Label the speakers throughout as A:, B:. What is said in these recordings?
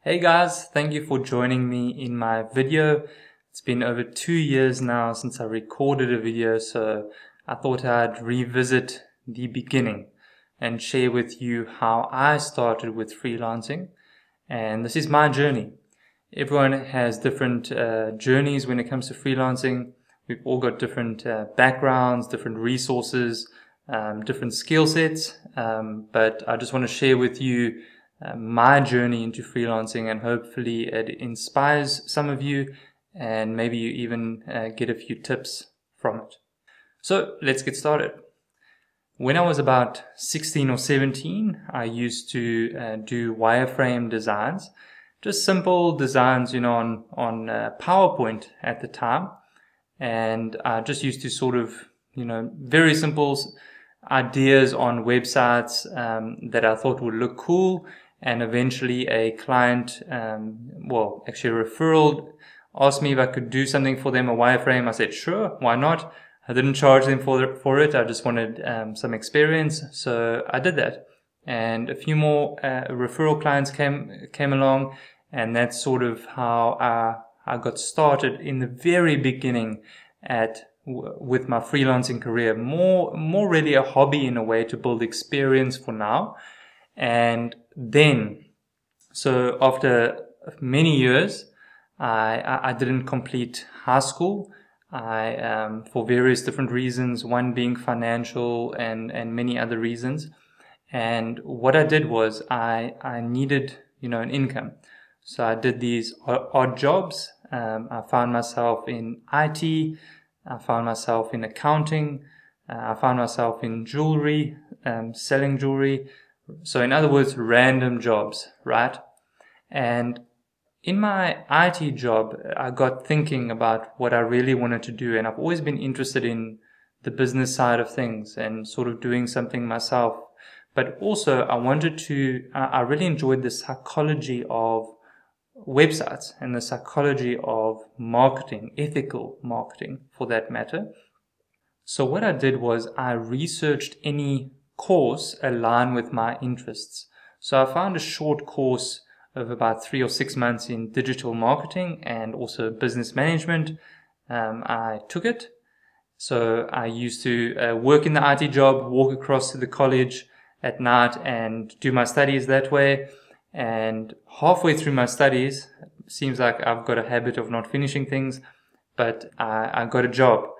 A: Hey guys, thank you for joining me in my video. It's been over 2 years now since I recorded a video, so I thought I'd revisit the beginning and share with you how I started with freelancing. And this is my journey. Everyone has different journeys when it comes to freelancing. We've all got different backgrounds, different resources, different skill sets, but I just want to share with you my journey into freelancing, and hopefully it inspires some of you and maybe you even get a few tips from it. So let's get started. When I was about 16 or 17, I used to do wireframe designs, just simple designs, on PowerPoint at the time. And I just used to sort of, very simple ideas on websites that I thought would look cool. And eventually a client, actually a referral, asked me if I could do something for them, a wireframe. I said, sure, why not? I didn't charge them for it. I just wanted some experience. So I did that. And a few more referral clients came along. And that's sort of how I got started in the very beginning with my freelancing career. More really a hobby in a way to build experience for now. And then, so after many years, I didn't complete high school. For various different reasons, one being financial and many other reasons. And what I did was I needed, an income. So I did these odd jobs. I found myself in IT. I found myself in accounting. I found myself in jewelry, selling jewelry. So in other words, random jobs, right? And in my IT job, I got thinking about what I really wanted to do. And I've always been interested in the business side of things and sort of doing something myself. But also I really enjoyed the psychology of websites and the psychology of marketing, ethical marketing for that matter. So what I did was I researched any course aligned with my interests. So I found a short course of about 3 or 6 months in digital marketing and also business management. I took it. So I used to work in the IT job, walk across to the college at night and do my studies that way. And halfway through my studies, it seems like I've got a habit of not finishing things, but I got a job.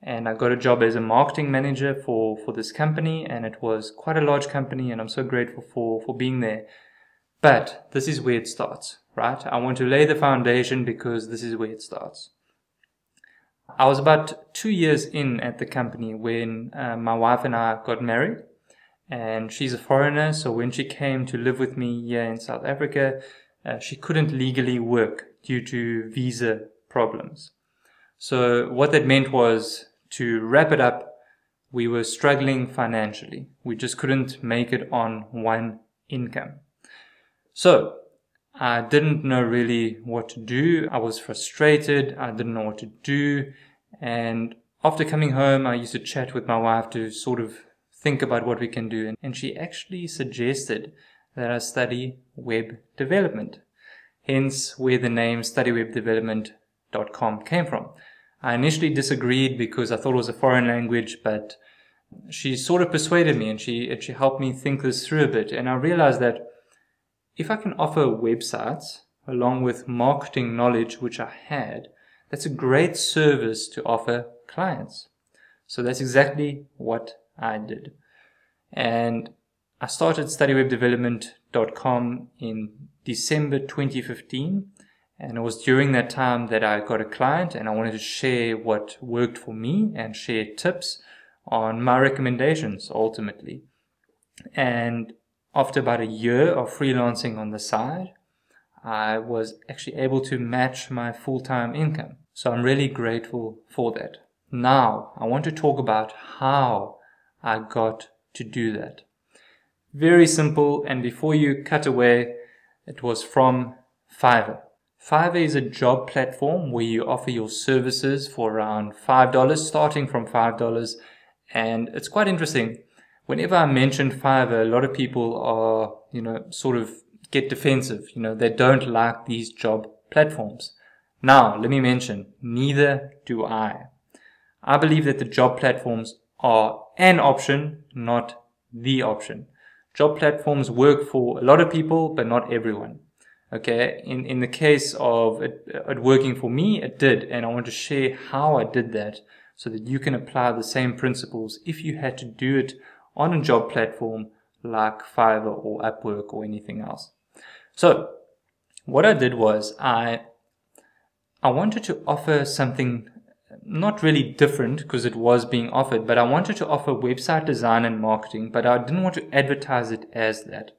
A: And I got a job as a marketing manager for this company, and it was quite a large company, and I'm so grateful for being there. But this is where it starts, right? I want to lay the foundation because this is where it starts. I was about 2 years in at the company when my wife and I got married, and she's a foreigner, so when she came to live with me here in South Africa, she couldn't legally work due to visa problems. So what that meant was, to wrap it up, we were struggling financially. We just couldn't make it on one income. So I didn't know really what to do. I was frustrated. I didn't know what to do. And after coming home, I used to chat with my wife to sort of think about what we can do. And she actually suggested that I study web development. Hence where the name studywebdevelopment.com came from. I initially disagreed because I thought it was a foreign language, but she sort of persuaded me and she helped me think this through a bit. And I realized that if I can offer websites along with marketing knowledge, which I had, that's a great service to offer clients. So that's exactly what I did. And I started studywebdevelopment.com in December 2015. And it was during that time that I got a client, and I wanted to share what worked for me and share tips on my recommendations ultimately. And after about a year of freelancing on the side, I was actually able to match my full-time income. So I'm really grateful for that. Now, I want to talk about how I got to do that. Very simple, and before you cut away, it was from Fiverr. Fiverr is a job platform where you offer your services for around $5, starting from $5. And it's quite interesting. Whenever I mention Fiverr, a lot of people are, sort of get defensive. They don't like these job platforms. Now, let me mention, neither do I. I believe that the job platforms are an option, not the option. Job platforms work for a lot of people, but not everyone. Okay, in the case of it working for me, it did, and I want to share how I did that so that you can apply the same principles if you had to do it on a job platform like Fiverr or Upwork or anything else. So what I did was I wanted to offer something not really different because it was being offered, but I wanted to offer website design and marketing, but I didn't want to advertise it as that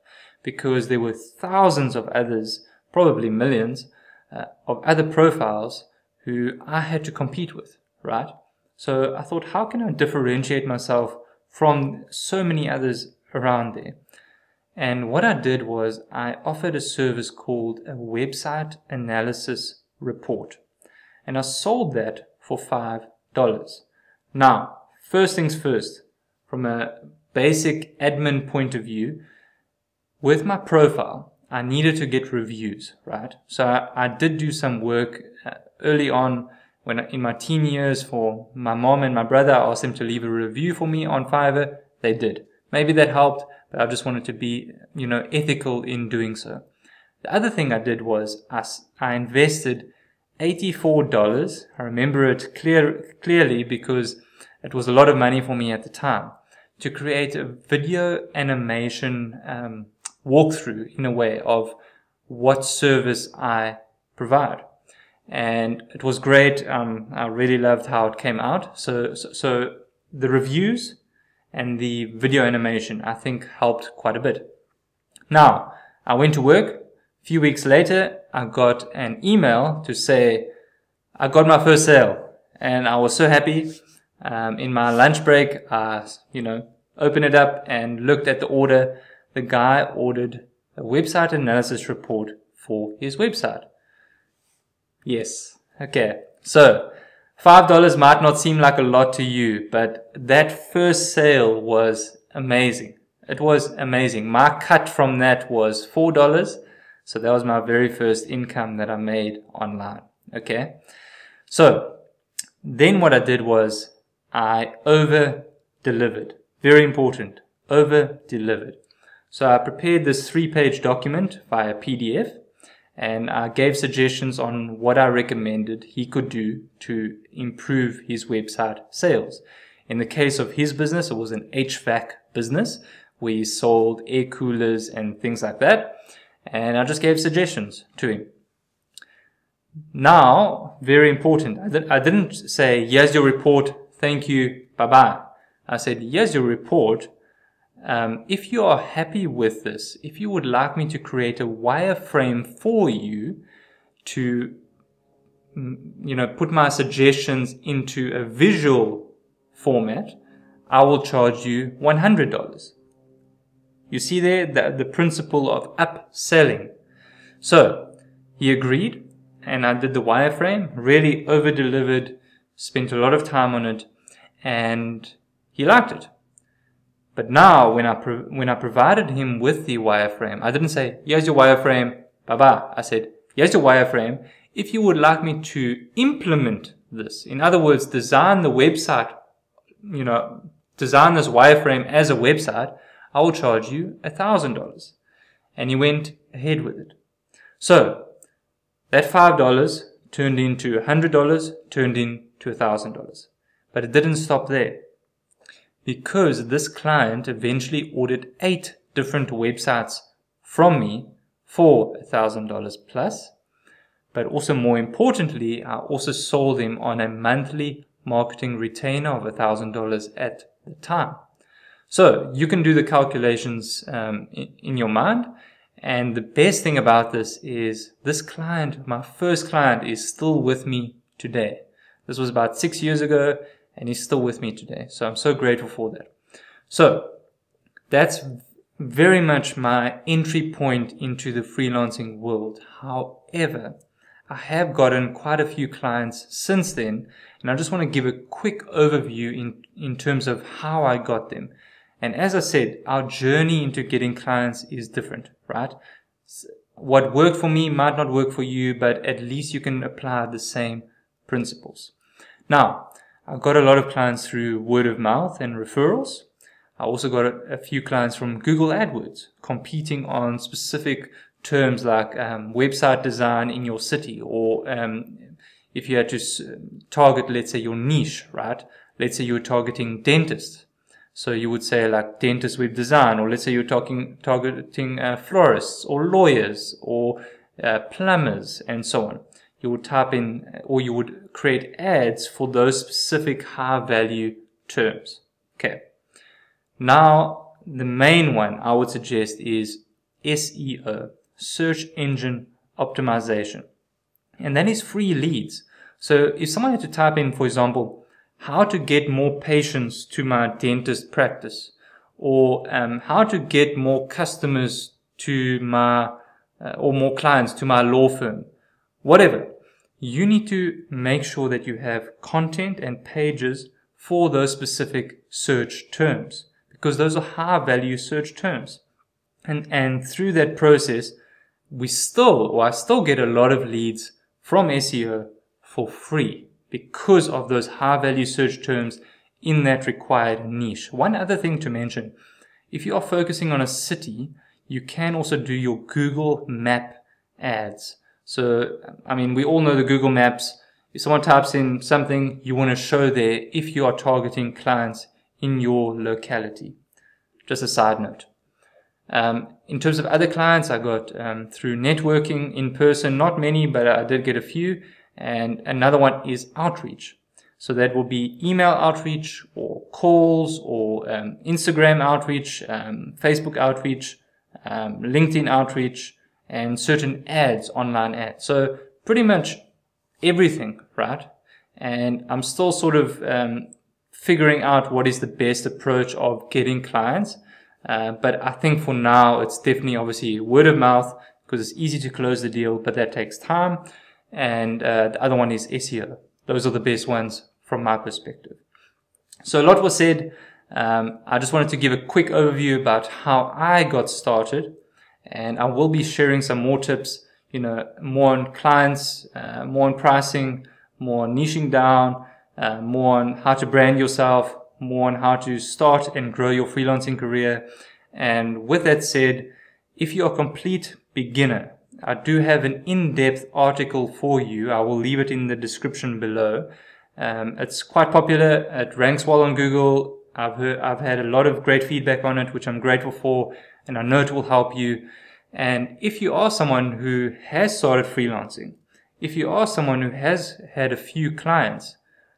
A: because there were thousands of others, probably millions, of other profiles who I had to compete with, right? So I thought, how can I differentiate myself from so many others around there? And what I did was I offered a service called a website analysis report. And I sold that for $5. Now, first things first, from a basic admin point of view, with my profile, I needed to get reviews, right? So I did do some work early on when in my teen years for my mom and my brother. I asked them to leave a review for me on Fiverr. They did. Maybe that helped, but I just wanted to be, ethical in doing so. The other thing I did was I invested $84. I remember it clearly because it was a lot of money for me at the time, to create a video animation walkthrough in a way of what service I provide. And it was great. I really loved how it came out. So the reviews and the video animation, I think, helped quite a bit. Now, I went to work. A few weeks later, I got an email to say I got my first sale, and I was so happy. In my lunch break, I, opened it up and looked at the order. The guy ordered a website analysis report for his website. Yes. Okay. So $5 might not seem like a lot to you, but that first sale was amazing. It was amazing. My cut from that was $4. So that was my very first income that I made online. Okay. So then what I did was I over-delivered. Very important. Over-delivered. So I prepared this 3-page document via PDF, and I gave suggestions on what I recommended he could do to improve his website sales. In the case of his business, it was an HVAC business. We sold air coolers and things like that. And I just gave suggestions to him. Now, very important, I didn't say, here's your report, thank you, bye-bye. I said, here's your report. If you are happy with this, if you would like me to create a wireframe for you to, put my suggestions into a visual format, I will charge you $100. You see there the principle of upselling. So he agreed, and I did the wireframe, really over-delivered, spent a lot of time on it, and he liked it. But now, when I provided him with the wireframe, I didn't say, here's your wireframe, bye-bye. I said, here's your wireframe. If you would like me to implement this, in other words, design the website, design this wireframe as a website, I will charge you $1,000. And he went ahead with it. So that $5 turned into $100, turned into $1,000. But it didn't stop there, because this client eventually ordered 8 different websites from me for $1,000 plus. But also, more importantly, I also sold him on a monthly marketing retainer of $1,000 at the time. So you can do the calculations in your mind. And the best thing about this is this client, my first client, is still with me today. This was about 6 years ago, and he's still with me today. So I'm so grateful for that. So that's very much my entry point into the freelancing world. However, I have gotten quite a few clients since then, and I just want to give a quick overview in terms of how I got them. And as I said, our journey into getting clients is different, right? What worked for me might not work for you, but at least you can apply the same principles. Now, I've got a lot of clients through word of mouth and referrals. I also got a few clients from Google AdWords, competing on specific terms like website design in your city, or if you had to target, let's say, your niche, right? Let's say you're targeting dentists. So you would say like dentist web design, or let's say you're targeting florists or lawyers or plumbers and so on. You would type in, or you would create ads for those specific high value terms. Okay. Now, the main one I would suggest is SEO, search engine optimization. And that is free leads. So if someone had to type in, for example, how to get more patients to my dentist practice, or how to get more customers to my, or more clients to my law firm, whatever, you need to make sure that you have content and pages for those specific search terms, because those are high value search terms. And through that process, I still get a lot of leads from SEO for free because of those high value search terms in that required niche. One other thing to mention, if you are focusing on a city, you can also do your Google Map ads. So, I mean, we all know the Google Maps. If someone types in something, you want to show there if you are targeting clients in your locality. Just a side note. In terms of other clients, I got through networking in person, not many, but I did get a few. And another one is outreach. So that will be email outreach, or calls, or Instagram outreach, Facebook outreach, LinkedIn outreach, and certain ads, online ads. So pretty much everything, right? And I'm still sort of figuring out what is the best approach of getting clients. But I think for now, it's definitely obviously word of mouth, because it's easy to close the deal, but that takes time. And the other one is SEO. Those are the best ones from my perspective. So a lot was said. I just wanted to give a quick overview about how I got started. And I will be sharing some more tips, more on clients, more on pricing, more on niching down, more on how to brand yourself, more on how to start and grow your freelancing career. And with that said, if you're a complete beginner, I do have an in-depth article for you. I will leave it in the description below. It's quite popular. It ranks well on Google. I've had a lot of great feedback on it, which I'm grateful for, and I know it will help you. And if you are someone who has started freelancing, if you are someone who has had a few clients,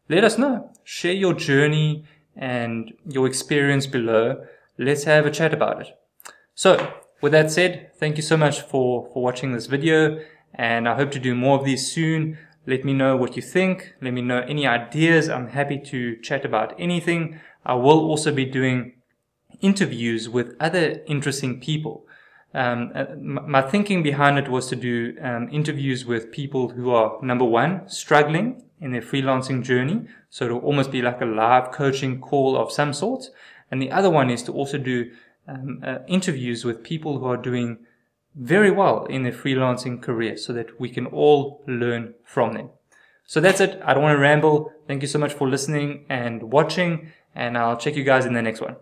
A: let us know. Share your journey and your experience below. Let's have a chat about it. So, with that said, thank you so much for watching this video, and I hope to do more of these soon. Let me know what you think. Let me know any ideas. I'm happy to chat about anything. I will also be doing interviews with other interesting people. My thinking behind it was to do interviews with people who are, number one, struggling in their freelancing journey. So it'll almost be like a live coaching call of some sort. And the other one is to also do interviews with people who are doing very well in their freelancing career, so that we can all learn from them. So that's it. I don't want to ramble. Thank you so much for listening and watching, and I'll check you guys in the next one.